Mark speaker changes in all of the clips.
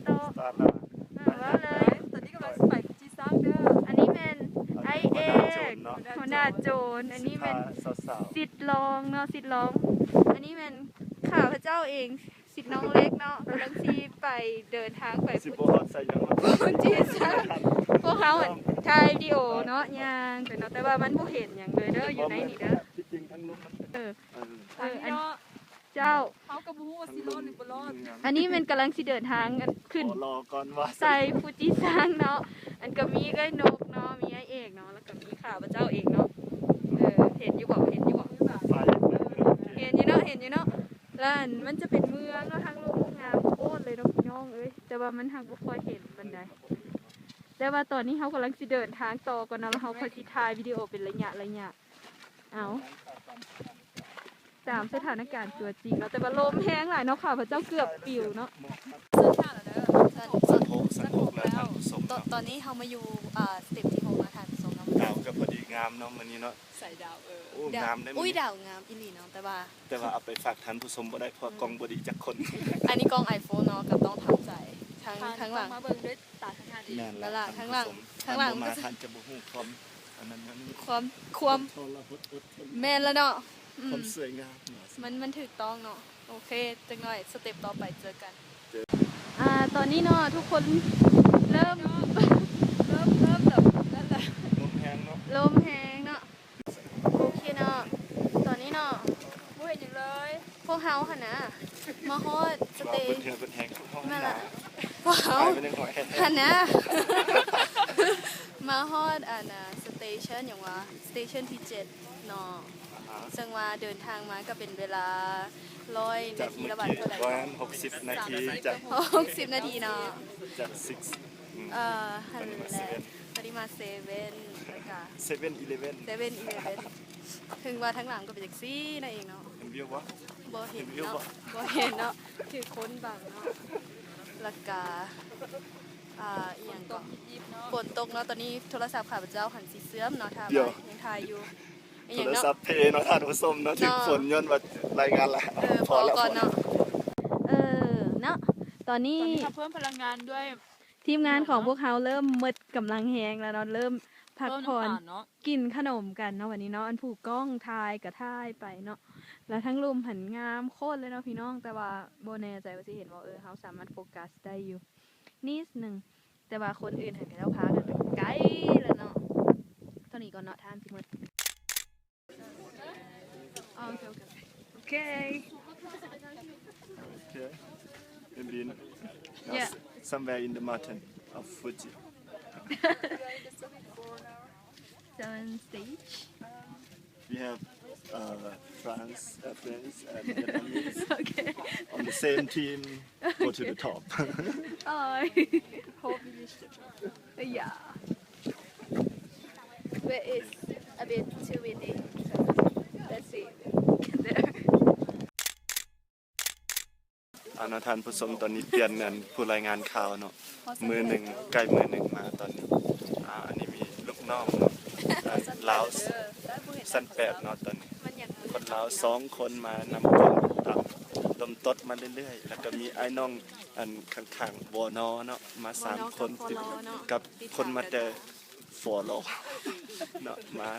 Speaker 1: โตว่าเลย
Speaker 2: ตอนนี้กำลังไปจีซังเด้อ
Speaker 1: อันนี้เป็นไอเอกหัวหน้าโจรอันนี้เป็นสิทธิ์รองเนาะสิทธิ์รองอันนี้เป็นข้าพเจ้าเองสิทธิ์น้องเล็กเนาะกำลังที่ไปเดินทางไปพุจีซังพวกเขาถ่ายวิดีโอเนาะย่างแต่ว่ามันบ่เห็นอย่างเลยเด้ออยู่ในนี่เด้ออันเจ้า
Speaker 2: เขากระบูว่าสิรอดหรือบ่รอด
Speaker 1: อันนี้มันกำลังสิเดินทางขึ้นใส่ฟูจิซังเนาะอันก็มีไอ้นกเนาะมีไอ้เอกเนาะแล้วก็มีข้าพเจ้าเองเนาะเห็นอยู่บ่เห็นอยู่เนาะแล้วมันจะเป็นเมืองเนาะทางลงงามโคตรเลยเนาะพี่น้องเอ้ยแต่ว่ามันทางบ่ค่อยเห็นบันไดแต่ว่าตอนนี้เขากำลังสิเดินทางต่อก่อนเนาะแล้วเขาค่อยสิถ่ายวิดีโอเป็นระยะเอาตามสถานการณ์ตัวจริงเนาะแต่ว่าลมแห้งหลายเนาะค่ะพระเจ้าเกือบปิวเนาะตอนนี้เขามาอยู่สเต็ปที่6มาทานสมเนาะ
Speaker 3: ดาวก็พอดีงามเนาะมื้อนี้เนาะ
Speaker 2: ใส่ดาว
Speaker 3: งามได้
Speaker 1: อุ้ยดาวงามอีหลีเนาะแต่ว่า
Speaker 3: เอาไปฝากท่านผู้ชมบ่ได้เพราะกล้องบ่ดีจักคน
Speaker 1: อันนี้กล้อง iPhone เนาะก็ต้องทำใจทั้งหลัง
Speaker 2: มาเบิ่งด้วยตาทั้งงานอีก
Speaker 1: แล้วล่ะทั้งหลัง
Speaker 3: มาท่านจะบ่ฮู้ความอันนั้น
Speaker 1: ความแม่นแล้วเนาะ
Speaker 3: ความสวยงาม
Speaker 1: มันถูกต้องเนาะโอเคจังหน่อยสเต็ปต่อไปเจอกันตอนนี้เนาะทุกคนเริ่มแบบนั่นแหละ
Speaker 3: ลมแห้งเนาะ
Speaker 1: โอเคเนาะตอนนี้เนาะ
Speaker 2: บ่เห็นอย่างเลย
Speaker 1: พวกเฮาหั่นนะมาฮอดสเตย์
Speaker 3: เป็นแห้ง
Speaker 1: นั่นล่ะพวกเฮาหั่นนะมาฮอดสเตชันอย่างว่าสเตชันที่7เนาะซึ่งว่าเดินทางมาก็เป็นเวลา100 นาทีละบาทเท่าไหร่
Speaker 3: 60 นาทีจาก
Speaker 1: 60 นาทีเนาะ
Speaker 3: จาก
Speaker 1: ฮันแหละปริมาณ7แล้วก็
Speaker 3: 7-11
Speaker 1: ถึงว่าทั้งหลังก็เป็นจังซี่นั่นเองเนาะ
Speaker 3: เห็นวิวบ่
Speaker 1: บ่เห็นเนาะคือคนบางเนาะแล้วก็อีหยังก็ฝนตกเนาะตอนนี้โทรศัพท์ข้าพเจ้าหันสิเสื่อมเนาะถ้ายังถ่ายอยู่
Speaker 3: โทรศัพท์เพเนาะท่านผู้ชมเนาะถึงฝนย้อนว่ารายงานละ
Speaker 1: พอแล้วก่อนเนาะเนาะตอนนี้
Speaker 2: เพิ่มพลังงานด้วย
Speaker 1: ทีมงานของพวกเขาเริ่มหมดกำลังแฮงแล้วเนาะเริ่มพักผ่อนกินขนมกันเนาะวันนี้เนาะอันผูกกล้องถ่ายกับถ่ายไปเนาะแล้วทั้งลุมหันงามโคตรเลยเนาะพี่น้องแต่ว่าโบแน่ใจว่าสิเห็นว่าเขาสามารถโฟกัสได้อยู่นิดนึงแต่ว่าคนอื่นเห็นแล้วพากันไกลแล้วเนาะตอนนี้ก็เนาะทานสิหมดOkay.
Speaker 3: And then somewhere in the mountain of Fuji.
Speaker 1: 7 stage.
Speaker 3: We have friends and Vietnamese on the same team. Go to the top.
Speaker 2: Hope you reach the top.
Speaker 1: Yeah. Where is a bit too windy. Let's see.
Speaker 3: นะท่านผู้ชมตอนนี้เปลี่ยนกันผู้รายงานข่าวเนาะมือหนึ่งใกล้มือหนึ่งมาตอนนี้อันนี้มีลูกน้องเนาะลาวสั้น8เนาะตอนนี้คนลาว2 คนมานำกองตามลมตดมาเรื่อยๆแล้วก็มีไอ้น้องอันข้างๆวอนอเนาะมา3 คนกับคนมาแต่ฟอลอเนาะมา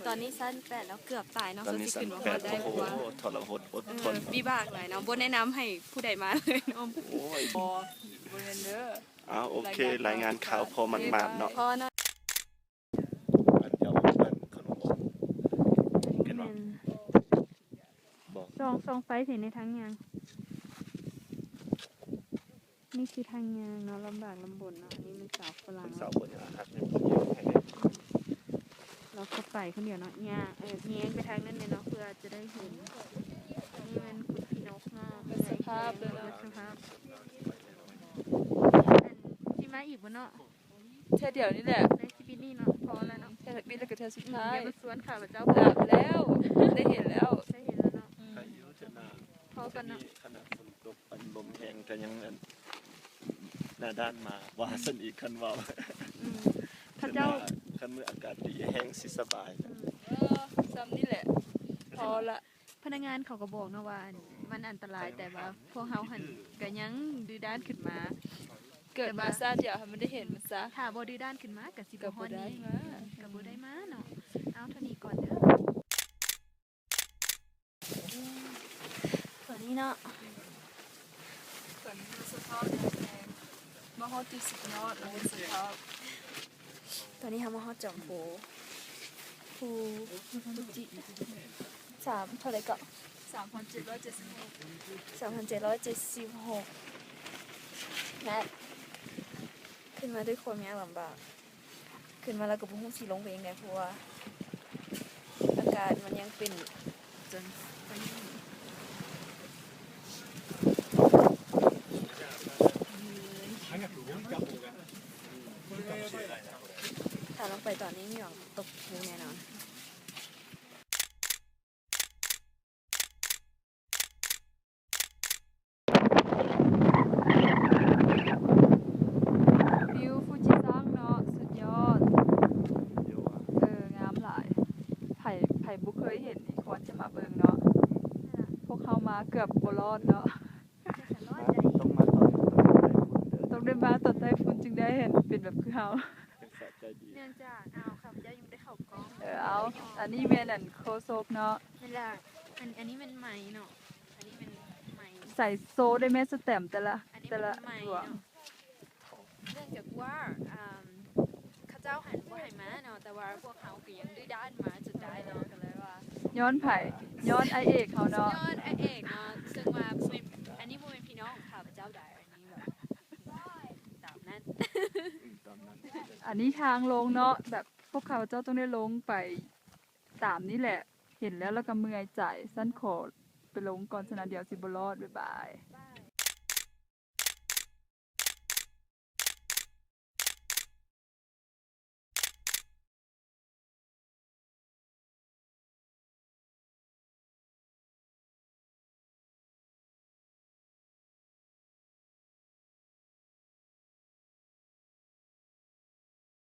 Speaker 1: ตอนนี้สั้น8แล้วเกือบตายเนาะ
Speaker 3: คือสิขึ้นบ่ได้เพราะว่าทรหดอดทน
Speaker 1: วิบากหน่อยเนาะบ่แนะนำให้ผู้ใดมาเลยเนาะ
Speaker 3: โอ้ย
Speaker 2: บ่เห็นเด้อ
Speaker 3: โอเครายงานข่าวพอมันมาเนาะ
Speaker 1: ซองไฟเห็นในทางยางนี่คือทางยางเนาะลำบากลำบนเนาะอันนี้มันสาวฝรั่งเราเข้าไปคนเดียวเนาะยางแง้งไปทางนั้นเลยเนาะเพื่อจะได้เห็นนี่มันคุณพี่นกเนาะ
Speaker 2: สภาพเลยเนาะ
Speaker 1: ที่มาอีกบ่เนาะ
Speaker 2: แค่เดียวนี่แหละ
Speaker 1: ในชีวิตนี่เนาะพอแล้วเนาะ
Speaker 2: แค่บินแล้วก็เธอสุดท้าย
Speaker 1: สวนข่าวเจ้า
Speaker 2: แล้วได้เห็นแล้ว
Speaker 1: เนาะพอกันเนาะ
Speaker 3: ขณะฝนตกอันลมแห้งแต่ยังหน้าด้านมาว่าสนอีกคันว่า
Speaker 1: พระเจ้า
Speaker 3: คันเมื่ออากาศดีแห้งสิสบาย
Speaker 2: ซ้ำนี่แหละพอละ
Speaker 1: พนักงานเขาก็บอกนะว่ามันอันตรายแต่ว่าพวกเฮาหันก็ยังดื้อด้านขึ้นมา
Speaker 2: เกิดมาซาเดียวค่ะไม่ได้เห็นมันซะ
Speaker 1: ถ้าบ่ดื้อด้านขึ้นมาก็สิ
Speaker 2: กั
Speaker 1: บ่
Speaker 2: บ
Speaker 1: ฮอ
Speaker 2: บ่
Speaker 1: ด
Speaker 2: ได้
Speaker 1: นี้
Speaker 2: มา
Speaker 1: ก็บ่ได้มาเนาะเอาเท่านี้ก่อนเด้อตัวนี้เนาะ
Speaker 2: ส่วนนี้มันสะท้อนแพงมาฮอดที่สุดยอดแล้วมันสะท้อน
Speaker 1: ตอนนี้ทำมาฮอดจอมโผฟูฟูจิ3เท่าไหร่ก็
Speaker 2: 3,776
Speaker 1: 3,776แม่ขึ้นมาด้วยความยากลำบากขึ้นมาแล้วก็บ่ฮู้สิลงไปยังไงเพราะว่าอากาศมันยังเป็นจนไปนี่ถ้าลงไปตอนนี้มีหวังตกภูแน่นอนวิวฟูจิซังเนาะสุดยอดงามหลายไผ่บุเคยเห็นนี่ควรจะมาเบิ่งเนาะพวกเขามาเกือบบ่รอดเนาะ
Speaker 3: ต้องมาตอน
Speaker 1: ต้องได้มาตอนใต้ฝุ่นจึงได้เห็นเป็นแบบคือเฮา
Speaker 3: เป็นสะใจดี
Speaker 1: เนื่องจากข้าพเจ้ายังได้เข้ากล้อง
Speaker 2: เอาอันนี้แม่นั่นโคโซกเนาะ
Speaker 1: ไม่ล่ะอันนี้เป็นไหมเนาะอันนี้เป็นไหม
Speaker 2: ใส่โซได้แม่สแตมป์แต่ละ
Speaker 1: อันนี้
Speaker 2: แต่
Speaker 1: เป็น
Speaker 2: ละ
Speaker 1: ไหม
Speaker 2: ดวง
Speaker 1: เนาะเนื่องจากว่าข้าเจ้าหันบ่ให้มาเนาะแต่ว่าพวกเขาก็ยังดื้อด้านมาจนได้เนาะก็เลยว่า
Speaker 2: ย้อนไผ่ย้อนไอเอกเขาเนาะ
Speaker 1: ยอดไอเอกเนาะซึ่งว่าเป็นอันนี้บ่เป็นพี่น้องของข้าพเจ้าได้อันนี้แบบตามนั้น
Speaker 3: ตอนนั้น
Speaker 2: อันนี้ทางลงเนาะแบบพวกเขาเจ้าต้องได้ลงไปตามนี่แหละ เห็นแล้วก็เมื่อยใจสั้นขอไปลงก่อนชนะเดียวสิบรอดบ๊ายบาย
Speaker 1: บาย